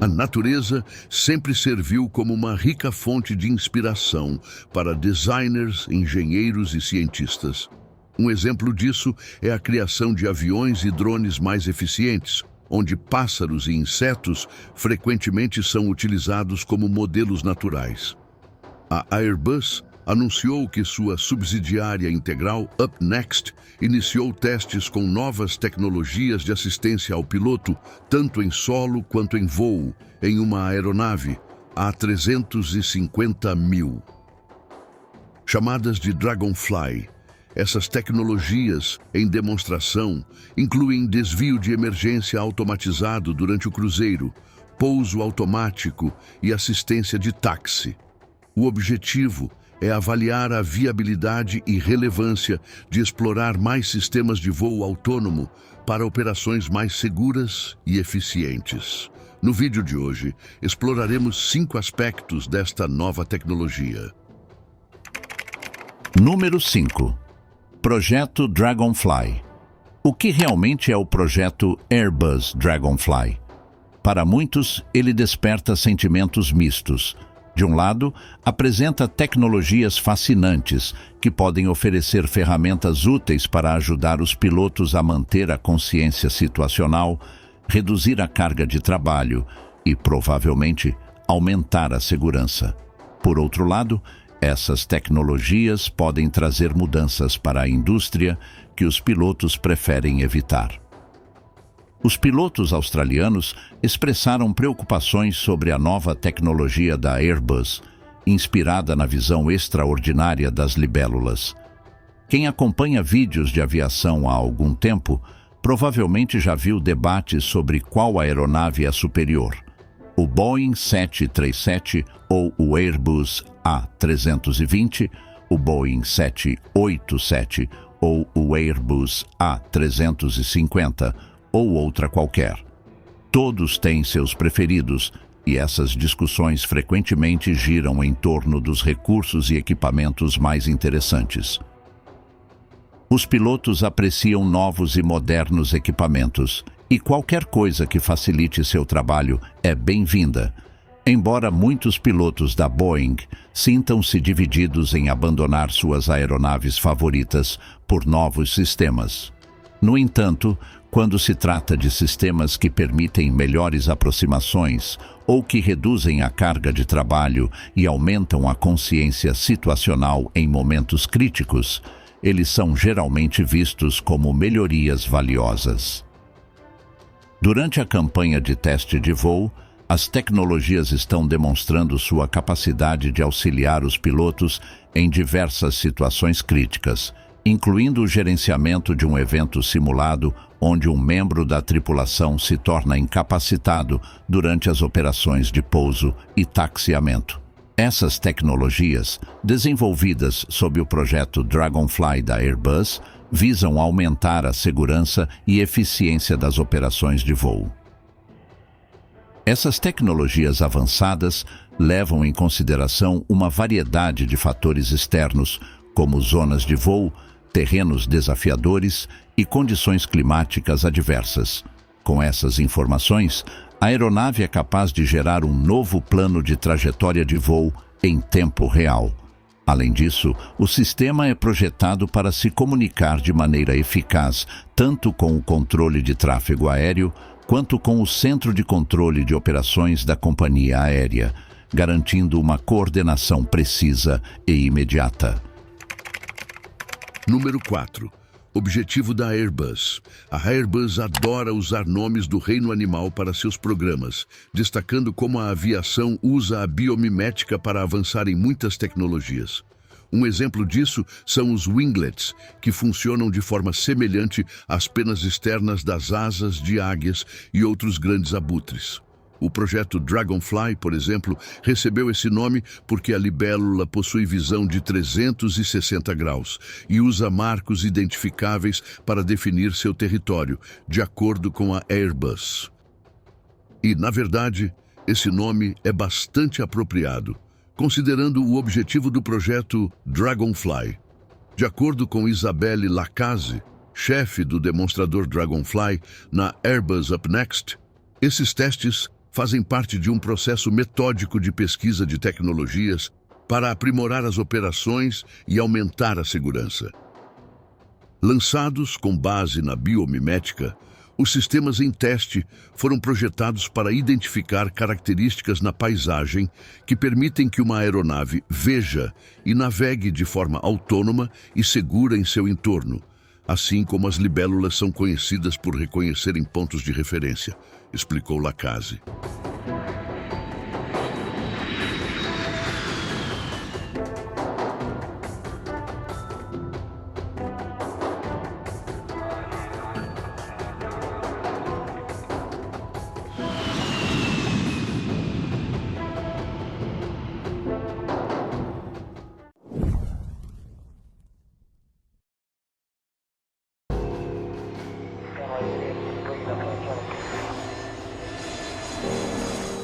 A natureza sempre serviu como uma rica fonte de inspiração para designers, engenheiros e cientistas. Um exemplo disso é a criação de aviões e drones mais eficientes, onde pássaros e insetos frequentemente são utilizados como modelos naturais. A Airbus anunciou que sua subsidiária integral, UpNext, iniciou testes com novas tecnologias de assistência ao piloto, tanto em solo quanto em voo, em uma aeronave A350.000. Chamadas de Dragonfly, essas tecnologias, em demonstração, incluem desvio de emergência automatizado durante o cruzeiro, pouso automático e assistência de táxi. O objetivo é avaliar a viabilidade e relevância de explorar mais sistemas de voo autônomo para operações mais seguras e eficientes. No vídeo de hoje, exploraremos 5 aspectos desta nova tecnologia. Número 5. Projeto Dragonfly. O que realmente é o projeto Airbus Dragonfly? Para muitos, ele desperta sentimentos mistos. De um lado, apresenta tecnologias fascinantes que podem oferecer ferramentas úteis para ajudar os pilotos a manter a consciência situacional, reduzir a carga de trabalho e, provavelmente, aumentar a segurança. Por outro lado, essas tecnologias podem trazer mudanças para a indústria que os pilotos preferem evitar. Os pilotos australianos expressaram preocupações sobre a nova tecnologia da Airbus, inspirada na visão extraordinária das libélulas. Quem acompanha vídeos de aviação há algum tempo provavelmente já viu debates sobre qual aeronave é superior: o Boeing 737 ou o Airbus A320, o Boeing 787 ou o Airbus A350, ou outra qualquer. Todos têm seus preferidos e essas discussões frequentemente giram em torno dos recursos e equipamentos mais interessantes. Os pilotos apreciam novos e modernos equipamentos e qualquer coisa que facilite seu trabalho é bem-vinda, embora muitos pilotos da Boeing sintam-se divididos em abandonar suas aeronaves favoritas por novos sistemas. No entanto, quando se trata de sistemas que permitem melhores aproximações ou que reduzem a carga de trabalho e aumentam a consciência situacional em momentos críticos, eles são geralmente vistos como melhorias valiosas. Durante a campanha de teste de voo, as tecnologias estão demonstrando sua capacidade de auxiliar os pilotos em diversas situações críticas, incluindo o gerenciamento de um evento simulado onde um membro da tripulação se torna incapacitado durante as operações de pouso e taxiamento. Essas tecnologias, desenvolvidas sob o projeto Dragonfly da Airbus, visam aumentar a segurança e eficiência das operações de voo. Essas tecnologias avançadas levam em consideração uma variedade de fatores externos, como zonas de voo, terrenos desafiadores e condições climáticas adversas. Com essas informações, a aeronave é capaz de gerar um novo plano de trajetória de voo em tempo real. Além disso, o sistema é projetado para se comunicar de maneira eficaz, tanto com o controle de tráfego aéreo, quanto com o centro de controle de operações da companhia aérea, garantindo uma coordenação precisa e imediata. Número 4. Objetivo da Airbus. A Airbus adora usar nomes do reino animal para seus programas, destacando como a aviação usa a biomimética para avançar em muitas tecnologias. Um exemplo disso são os winglets, que funcionam de forma semelhante às penas externas das asas de águias e outros grandes abutres. O projeto Dragonfly, por exemplo, recebeu esse nome porque a libélula possui visão de 360 graus e usa marcos identificáveis para definir seu território, de acordo com a Airbus. E, na verdade, esse nome é bastante apropriado, considerando o objetivo do projeto Dragonfly. De acordo com Isabelle Lacaze, chefe do demonstrador Dragonfly na Airbus UpNext, esses testes fazem parte de um processo metódico de pesquisa de tecnologias para aprimorar as operações e aumentar a segurança. Lançados com base na biomimética, os sistemas em teste foram projetados para identificar características na paisagem que permitem que uma aeronave veja e navegue de forma autônoma e segura em seu entorno, assim como as libélulas são conhecidas por reconhecerem pontos de referência, explicou Lacaze.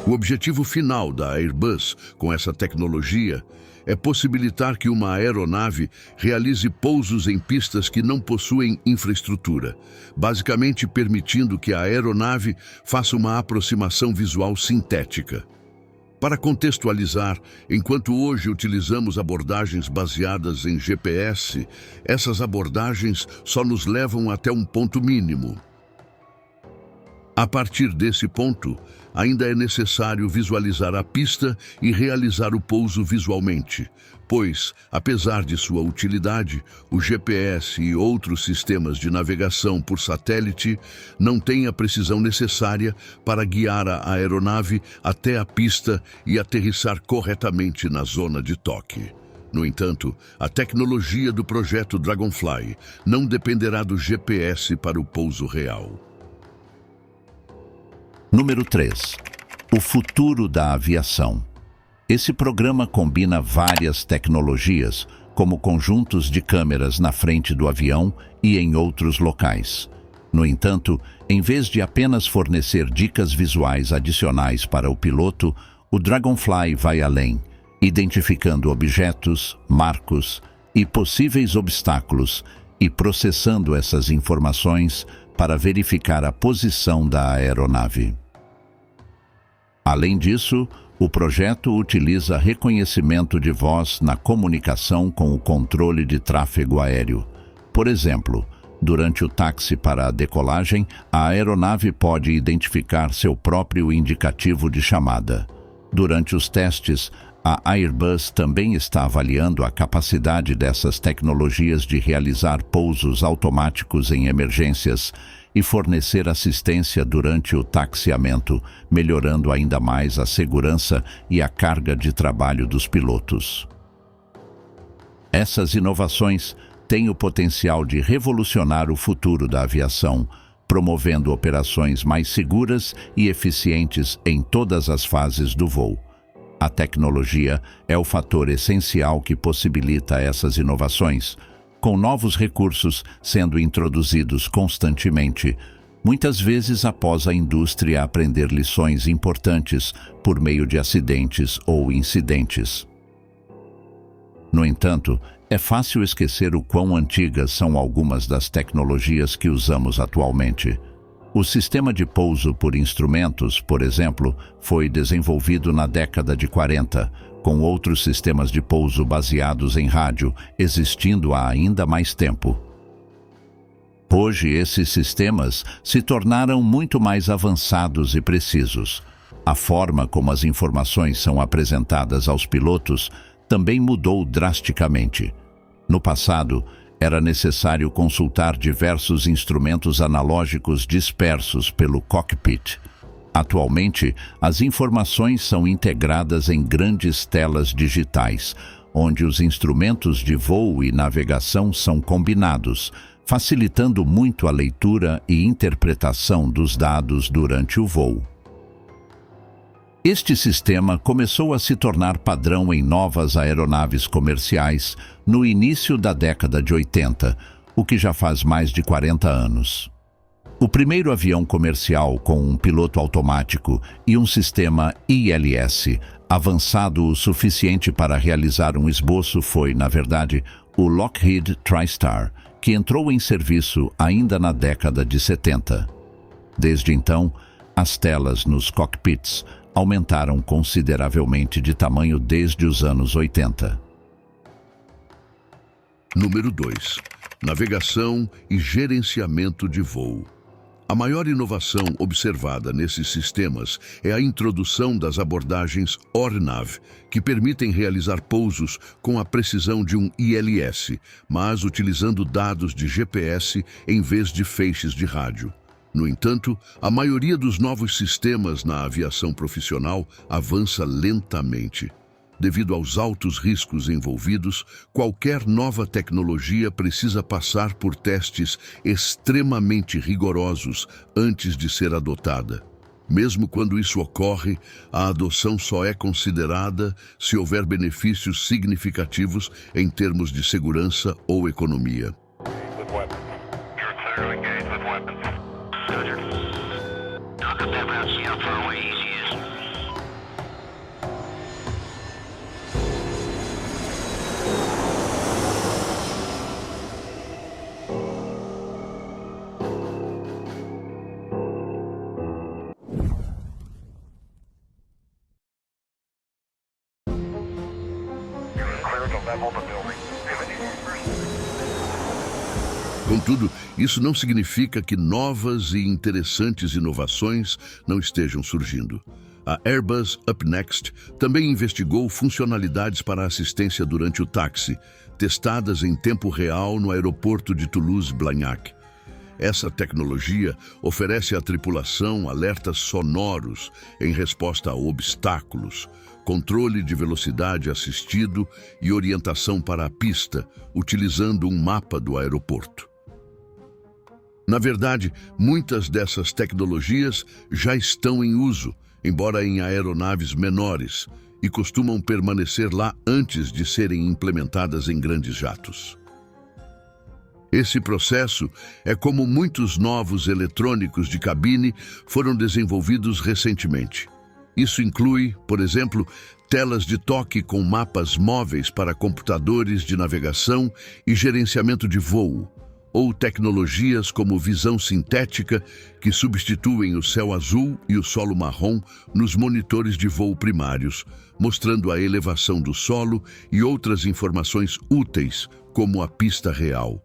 O objetivo final da Airbus com essa tecnologia é possibilitar que uma aeronave realize pousos em pistas que não possuem infraestrutura, basicamente permitindo que a aeronave faça uma aproximação visual sintética. Para contextualizar, enquanto hoje utilizamos abordagens baseadas em GPS, essas abordagens só nos levam até um ponto mínimo. A partir desse ponto, ainda é necessário visualizar a pista e realizar o pouso visualmente, pois, apesar de sua utilidade, o GPS e outros sistemas de navegação por satélite não têm a precisão necessária para guiar a aeronave até a pista e aterrissar corretamente na zona de toque. No entanto, a tecnologia do projeto Dragonfly não dependerá do GPS para o pouso real. Número 3. O futuro da aviação. Esse programa combina várias tecnologias, como conjuntos de câmeras na frente do avião e em outros locais. No entanto, em vez de apenas fornecer dicas visuais adicionais para o piloto, o Dragonfly vai além, identificando objetos, marcos e possíveis obstáculos e processando essas informações para verificar a posição da aeronave. Além disso, o projeto utiliza reconhecimento de voz na comunicação com o controle de tráfego aéreo. Por exemplo, durante o táxi para a decolagem, a aeronave pode identificar seu próprio indicativo de chamada. Durante os testes, a Airbus também está avaliando a capacidade dessas tecnologias de realizar pousos automáticos em emergências e fornecer assistência durante o taxiamento, melhorando ainda mais a segurança e a carga de trabalho dos pilotos. Essas inovações têm o potencial de revolucionar o futuro da aviação, promovendo operações mais seguras e eficientes em todas as fases do voo. A tecnologia é o fator essencial que possibilita essas inovações, com novos recursos sendo introduzidos constantemente, muitas vezes após a indústria aprender lições importantes por meio de acidentes ou incidentes. No entanto, é fácil esquecer o quão antigas são algumas das tecnologias que usamos atualmente. O sistema de pouso por instrumentos, por exemplo, foi desenvolvido na década de 40, com outros sistemas de pouso baseados em rádio existindo há ainda mais tempo. Hoje, esses sistemas se tornaram muito mais avançados e precisos. A forma como as informações são apresentadas aos pilotos também mudou drasticamente. No passado, era necessário consultar diversos instrumentos analógicos dispersos pelo cockpit. Atualmente, as informações são integradas em grandes telas digitais, onde os instrumentos de voo e navegação são combinados, facilitando muito a leitura e interpretação dos dados durante o voo. Este sistema começou a se tornar padrão em novas aeronaves comerciais no início da década de 80, o que já faz mais de 40 anos. O primeiro avião comercial com um piloto automático e um sistema ILS avançado o suficiente para realizar um esboço foi, na verdade, o Lockheed TriStar, que entrou em serviço ainda na década de 70. Desde então, As telas nos cockpits aumentaram consideravelmente de tamanho desde os anos 80. Número 2. Navegação e gerenciamento de voo. A maior inovação observada nesses sistemas é a introdução das abordagens ORNAV, que permitem realizar pousos com a precisão de um ILS, mas utilizando dados de GPS em vez de feixes de rádio. No entanto, a maioria dos novos sistemas na aviação profissional avança lentamente. Devido aos altos riscos envolvidos, qualquer nova tecnologia precisa passar por testes extremamente rigorosos antes de ser adotada. Mesmo quando isso ocorre, a adoção só é considerada se houver benefícios significativos em termos de segurança ou economia. Contudo, isso não significa que novas e interessantes inovações não estejam surgindo. A Airbus UpNext também investigou funcionalidades para assistência durante o táxi, testadas em tempo real no aeroporto de Toulouse-Blagnac. Essa tecnologia oferece à tripulação alertas sonoros em resposta a obstáculos, controle de velocidade assistido e orientação para a pista, utilizando um mapa do aeroporto. Na verdade, muitas dessas tecnologias já estão em uso, embora em aeronaves menores, e costumam permanecer lá antes de serem implementadas em grandes jatos. Esse processo é como muitos novos eletrônicos de cabine foram desenvolvidos recentemente. Isso inclui, por exemplo, telas de toque com mapas móveis para computadores de navegação e gerenciamento de voo, ou tecnologias como visão sintética que substituem o céu azul e o solo marrom nos monitores de voo primários, mostrando a elevação do solo e outras informações úteis, como a pista real.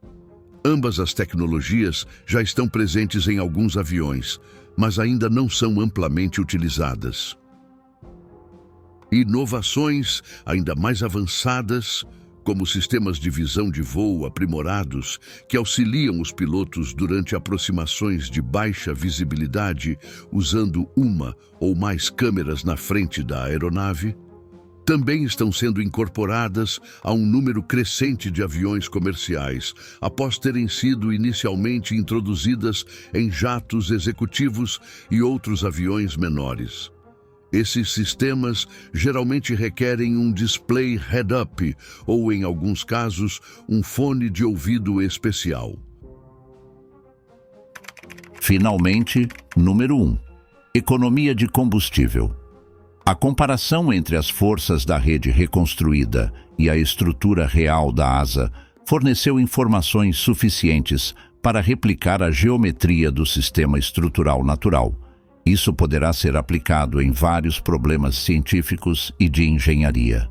Ambas as tecnologias já estão presentes em alguns aviões, mas ainda não são amplamente utilizadas. Inovações ainda mais avançadas, como sistemas de visão de voo aprimorados que auxiliam os pilotos durante aproximações de baixa visibilidade usando uma ou mais câmeras na frente da aeronave, também estão sendo incorporadas a um número crescente de aviões comerciais, após terem sido inicialmente introduzidas em jatos executivos e outros aviões menores. Esses sistemas geralmente requerem um display head-up ou, em alguns casos, um fone de ouvido especial. Finalmente, número 1. Economia de combustível. A comparação entre as forças da rede reconstruída e a estrutura real da asa forneceu informações suficientes para replicar a geometria do sistema estrutural natural. Isso poderá ser aplicado em vários problemas científicos e de engenharia.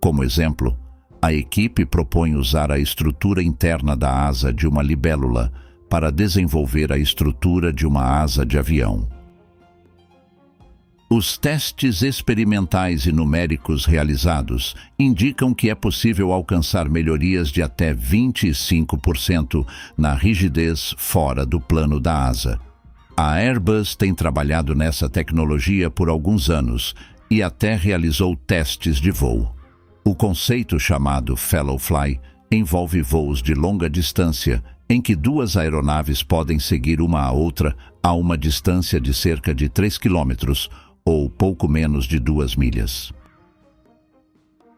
Como exemplo, a equipe propõe usar a estrutura interna da asa de uma libélula para desenvolver a estrutura de uma asa de avião. Os testes experimentais e numéricos realizados indicam que é possível alcançar melhorias de até 25% na rigidez fora do plano da asa. A Airbus tem trabalhado nessa tecnologia por alguns anos e até realizou testes de voo. O conceito chamado Fellow Fly envolve voos de longa distância em que duas aeronaves podem seguir uma à outra a uma distância de cerca de 3 km ou pouco menos de 2 milhas.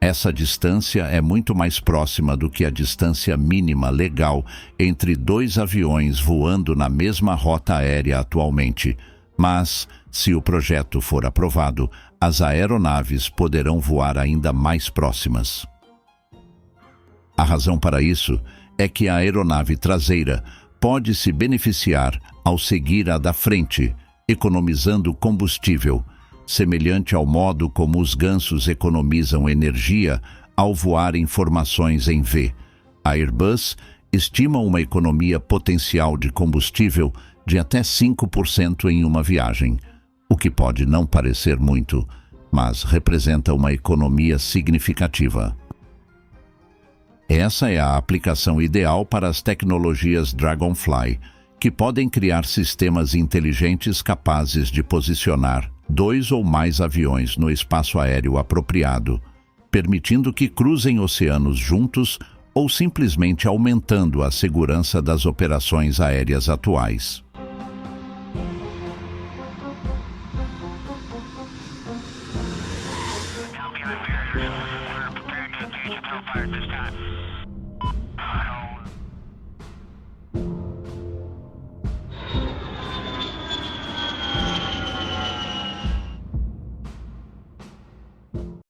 Essa distância é muito mais próxima do que a distância mínima legal entre dois aviões voando na mesma rota aérea atualmente, mas, se o projeto for aprovado, as aeronaves poderão voar ainda mais próximas. A razão para isso é que a aeronave traseira pode se beneficiar ao seguir a da frente, economizando combustível, semelhante ao modo como os gansos economizam energia ao voar informações em V. A Airbus estima uma economia potencial de combustível de até 5% em uma viagem, o que pode não parecer muito, mas representa uma economia significativa. Essa é a aplicação ideal para as tecnologias Dragonfly, que podem criar sistemas inteligentes capazes de posicionar 2 ou mais aviões no espaço aéreo apropriado, permitindo que cruzem oceanos juntos ou simplesmente aumentando a segurança das operações aéreas atuais.